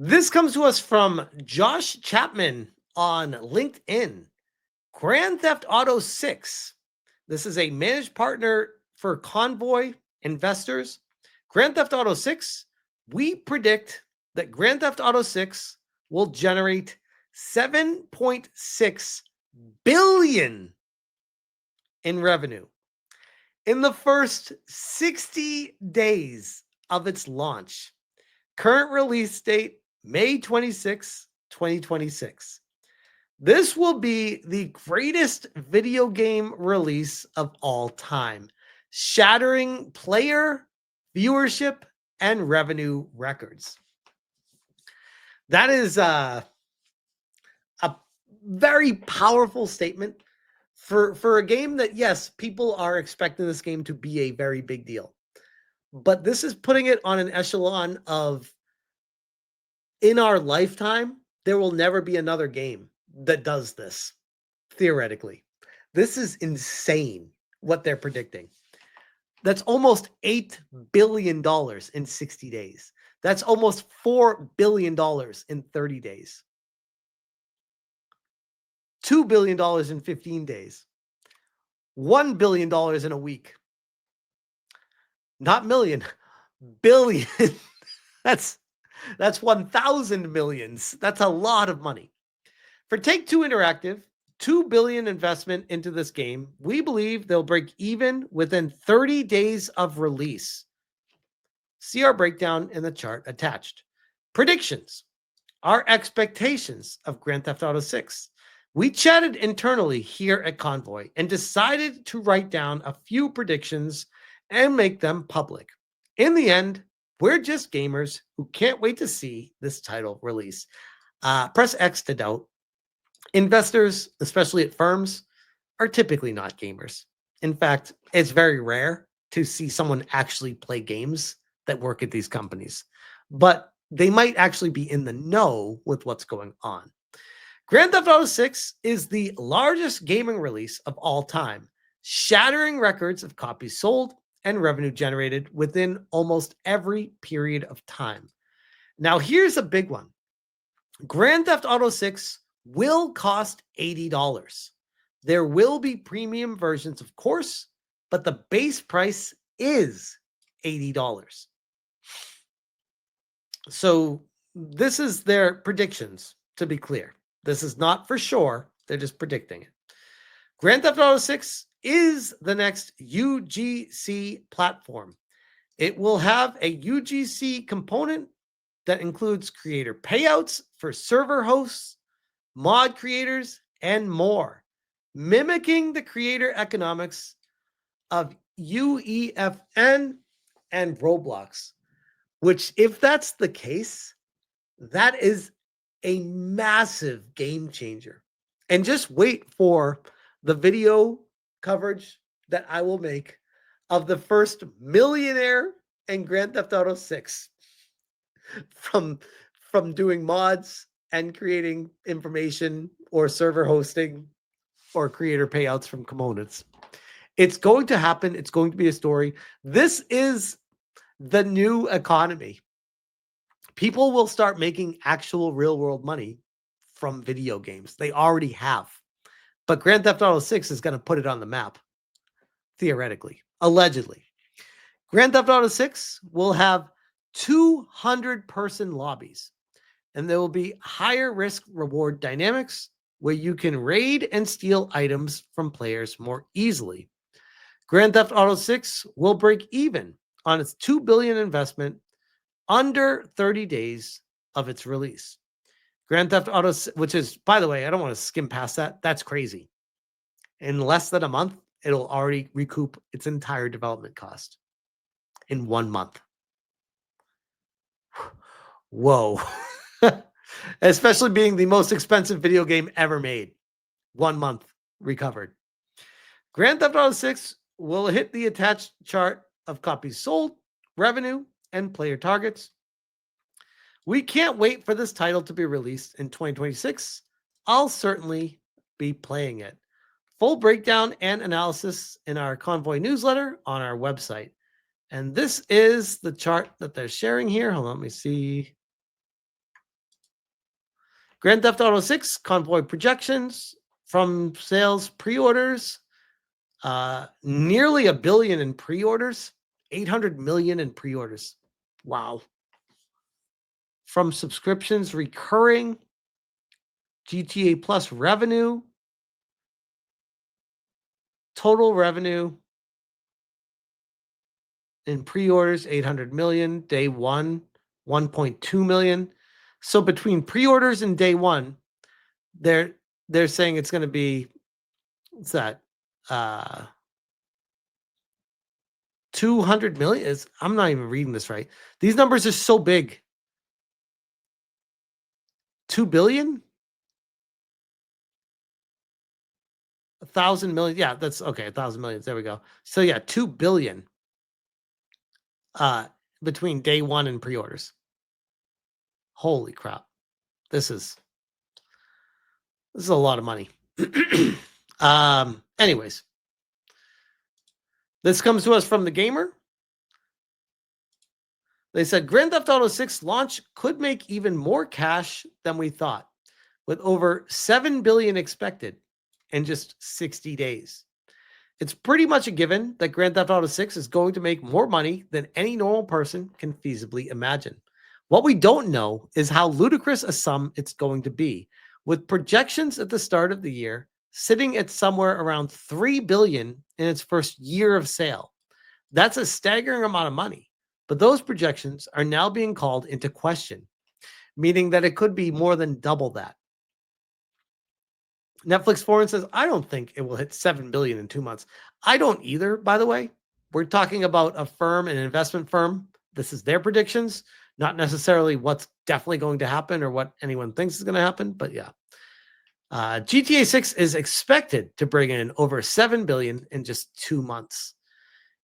This comes to us from Josh Chapman on LinkedIn. Grand Theft Auto 6. This is a managed partner for Konvoy investors. Grand Theft Auto 6, we predict that Grand Theft Auto 6 will generate 7.6 billion in revenue in the first 60 days of its launch. Current release date May 26, 2026. This will be the greatest video game release of all time, shattering player viewership and revenue records. That is a very powerful statement for a game that, yes, people are expecting this game to be a very big deal. But this is putting it on an echelon of, in our lifetime, there will never be another game that does this, theoretically. This is insane what they're predicting. That's almost $8 billion in 60 days. That's almost $4 billion in 30 days. $2 billion in 15 days. $1 billion in a week. Not million, billion. That's 1,000 millions. That's a lot of money. For Take-Two Interactive, $2 billion investment into this game. We believe they'll break even within 30 days of release. See our breakdown in the chart attached. Predictions. Our expectations of Grand Theft Auto 6. We chatted internally here at Konvoy and decided to write down a few predictions and make them public. In the end, we're just gamers who can't wait to see this title release. Press X to doubt. Investors, especially at firms, are typically not gamers. In fact, it's very rare to see someone actually play games that work at these companies. But they might actually be in the know with what's going on. Grand Theft Auto 6 is the largest gaming release of all time, shattering records of copies sold and revenue generated within almost every period of time. Now, here's a big one. Grand Theft Auto 6 will cost $80. There will be premium versions, of course, but the base price is $80. So this is their predictions, to be clear. This is not for sure. They're just predicting it. Grand Theft Auto 6 is the next UGC platform. It will have a UGC component that includes creator payouts for server hosts, mod creators, and more, mimicking the creator economics of UEFN and Roblox, which, if that's the case, that is a massive game changer. And just wait for the video coverage that I will make of the first millionaire in Grand Theft Auto 6 from doing mods and creating information or server hosting or creator payouts from components. It's going to happen. It's going to be a story. This is the new economy. People will start making actual real world money from video games. They already have. But Grand Theft Auto 6 is going to put it on the map, theoretically, allegedly. Grand Theft Auto 6 will have 200-person lobbies, and there will be higher risk reward dynamics where you can raid and steal items from players more easily. Grand Theft Auto 6 will break even on its $2 billion investment under 30 days of its release. Grand Theft Auto, which is, by the way, I don't want to skim past that. That's crazy. In less than a month, it'll already recoup its entire development cost in 1 month. Whoa. Especially being the most expensive video game ever made. 1 month recovered. Grand Theft Auto 6 will hit the attached chart of copies sold, revenue, and player targets. We can't wait for this title to be released in 2026. I'll certainly be playing it. Full breakdown and analysis in our Konvoy newsletter on our website. And this is the chart that they're sharing here. Hold on, let me see. Grand Theft Auto 6 Konvoy projections from sales pre-orders, nearly $1 billion in pre-orders, 800 million in pre-orders. Wow. From subscriptions, recurring GTA Plus revenue, total revenue in pre-orders 800 million, day one 1.2 million. So between pre-orders and day one, they're saying it's going to be, what's that? 200 million is, I'm not even reading this right. These numbers are so big. 2 billion? 1,000 million. Yeah, that's okay. 1,000 million. There we go. So yeah, 2 billion between day one and pre-orders. Holy crap. This is a lot of money. Anyways, this comes to us from The Gamer. They said Grand Theft Auto 6 launch could make even more cash than we thought, with over 7 billion expected in just 60 days. It's pretty much a given that Grand Theft Auto 6 is going to make more money than any normal person can feasibly imagine. What we don't know is how ludicrous a sum it's going to be, with projections at the start of the year sitting at somewhere around 3 billion in its first year of sale. That's a staggering amount of money, but those projections are now being called into question, meaning that it could be more than double that. Netflix Forum says, I don't think it will hit 7 billion in 2 months. I don't either, by the way. We're talking about a firm, an investment firm. This is their predictions, not necessarily what's definitely going to happen or what anyone thinks is going to happen, but yeah. GTA 6 is expected to bring in over 7 billion in just 2 months.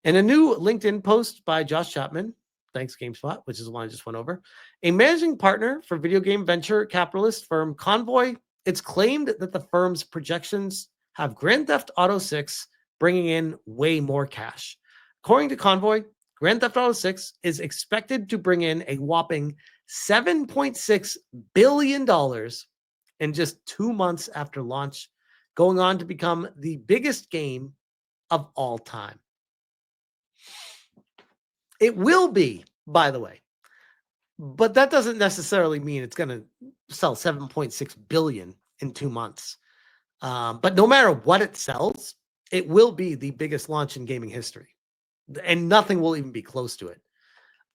In a new LinkedIn post by Josh Chapman, thanks GameSpot, which is the one I just went over, a managing partner for video game venture capitalist firm Konvoy, it's claimed that the firm's projections have Grand Theft Auto 6 bringing in way more cash. According to Konvoy, Grand Theft Auto 6 is expected to bring in a whopping $7.6 billion in just 2 months after launch, going on to become the biggest game of all time. It will be, by the way, but that doesn't necessarily mean it's going to sell 7.6 billion in 2 months. But no matter what it sells, it will be the biggest launch in gaming history, and nothing will even be close to it.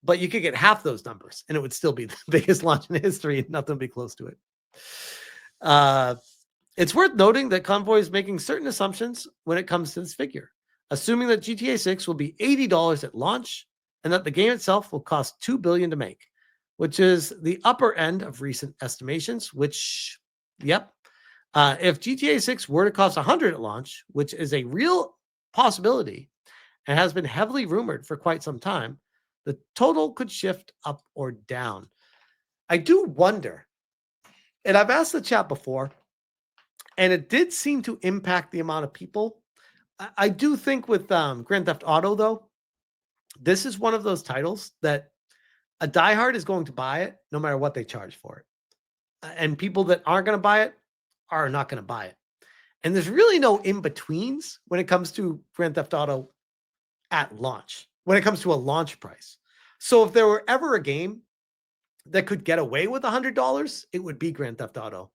But you could get half those numbers, and it would still be the biggest launch in history, and nothing will be close to it. It's worth noting that Konvoy is making certain assumptions when it comes to this figure, assuming that GTA 6 will be $80 at launch and that the game itself will cost $2 billion to make, which is the upper end of recent estimations, which, yep. If GTA 6 were to cost $100 at launch, which is a real possibility and has been heavily rumored for quite some time, the total could shift up or down. I do wonder, and I've asked the chat before, and it did seem to impact the amount of people. I do think with Grand Theft Auto, though, this is one of those titles that a diehard is going to buy it no matter what they charge for it. And people that aren't going to buy it are not going to buy it. And there's really no in-betweens when it comes to Grand Theft Auto at launch, when it comes to a launch price. So if there were ever a game that could get away with $100, it would be Grand Theft Auto.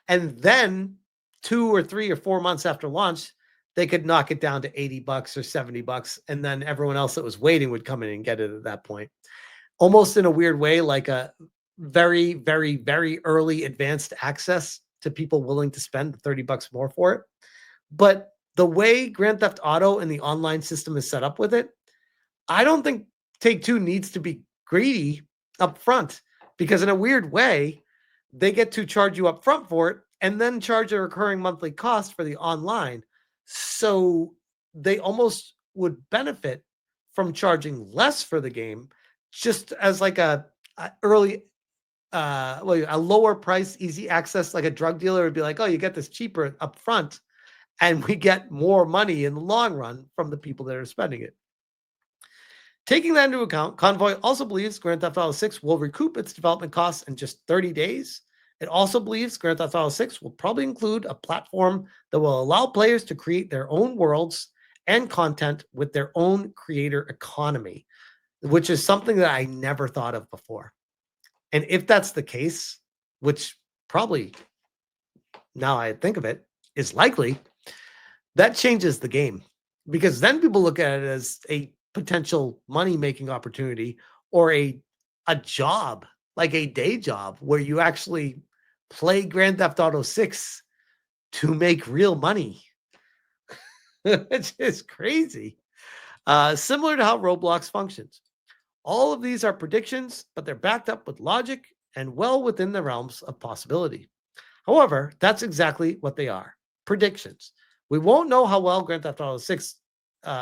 And then 2 or 3 or 4 months after launch, they could knock it down to $80 or $70, and then everyone else that was waiting would come in and get it at that point. Almost in a weird way, like a very, very, very early advanced access to people willing to spend $30 more for it. But the way Grand Theft Auto and the online system is set up with it, I don't think Take-Two needs to be greedy up front, because in a weird way, they get to charge you up front for it and then charge a recurring monthly cost for the online. So they almost would benefit from charging less for the game, just as like a early, a lower price, easy access, like a drug dealer would be like, oh, you get this cheaper up front, and we get more money in the long run from the people that are spending it. Taking that into account, Konvoy also believes Grand Theft Auto 6 will recoup its development costs in just 30 days It also believes Grand Theft Auto 6 will probably include a platform that will allow players to create their own worlds and content with their own creator economy, which is something that I never thought of before. And if that's the case, which probably, now I think of it, is likely, that changes the game, because then people look at it as a potential money-making opportunity, or a job, like a day job where you actually play Grand Theft Auto 6 to make real money, which is crazy. Similar to how Roblox functions. All of these are predictions, but they're backed up with logic and well within the realms of possibility. However, that's exactly what they are, predictions. We won't know how well Grand Theft Auto 6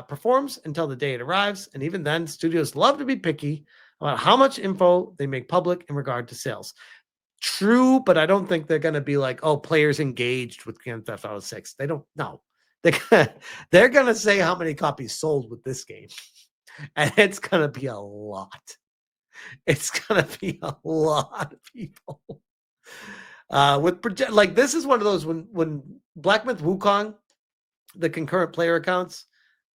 performs until the day it arrives, and even then, studios love to be picky about how much info they make public in regard to sales. True, but I don't think they're going to be like, oh, players engaged with Grand Theft Auto 6. They don't know. They're going to say how many copies sold with this game, and it's going to be a lot. It's going to be a lot of people. Like, this is one of those when Black Myth Wukong, the concurrent player accounts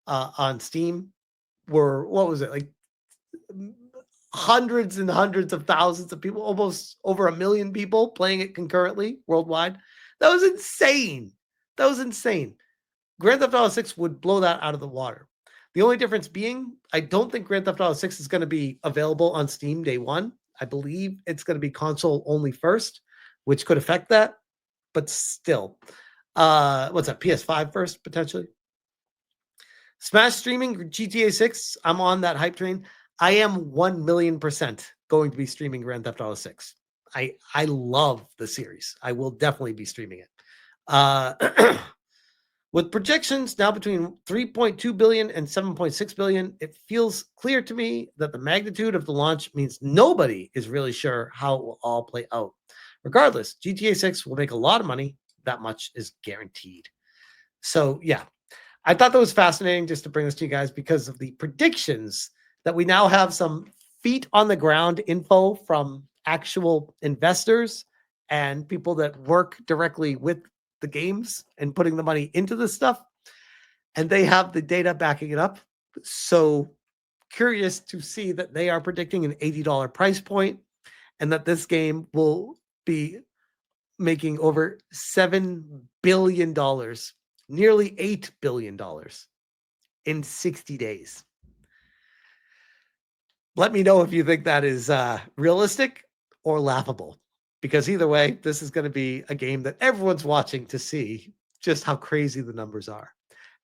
on Steam were, what was it, like hundreds and hundreds of thousands of people, almost over 1 million people playing it concurrently worldwide. That was insane. That was insane. Grand Theft Auto 6 would blow that out of the water. The only difference being, I don't think Grand Theft Auto 6 is going to be available on Steam day one. I believe it's going to be console only first, which could affect that. But still, what's that? PS5 first, potentially. Smash streaming GTA 6. I'm on that hype train. I am 1,000,000% going to be streaming Grand Theft Auto 6. I love the series. I will definitely be streaming it. With projections now between 3.2 billion and 7.6 billion, it feels clear to me that the magnitude of the launch means nobody is really sure how it will all play out. Regardless, GTA 6 will make a lot of money. That much is guaranteed. So, yeah, I thought that was fascinating just to bring this to you guys because of the predictions that we now have some feet on the ground info from actual investors and people that work directly with the games and putting the money into this stuff. And they have the data backing it up. So curious to see that they are predicting an $80 price point and that this game will be making over $7 billion, nearly $8 billion in 60 days. Let me know if you think that is realistic or laughable, because either way, this is going to be a game that everyone's watching to see just how crazy the numbers are.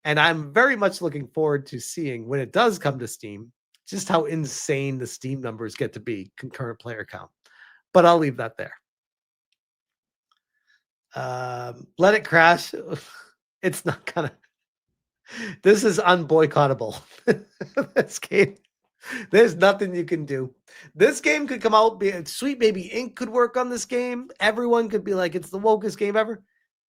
And I'm very much looking forward to seeing when it does come to Steam, just how insane the Steam numbers get to be, concurrent player count. But I'll leave that there. Let it crash. It's not gonna. This is unboycottable. This game. There's nothing you can do. This game could come out, Sweet Baby Inc. could work on this game. Everyone could be like, it's the wokest game ever.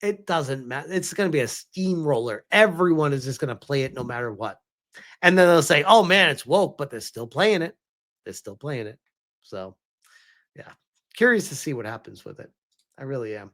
It doesn't matter. It's going to be a steamroller. Everyone is just going to play it no matter what. And then they'll say, oh man, it's woke, but they're still playing it. They're still playing it. So, yeah. Curious to see what happens with it. I really am.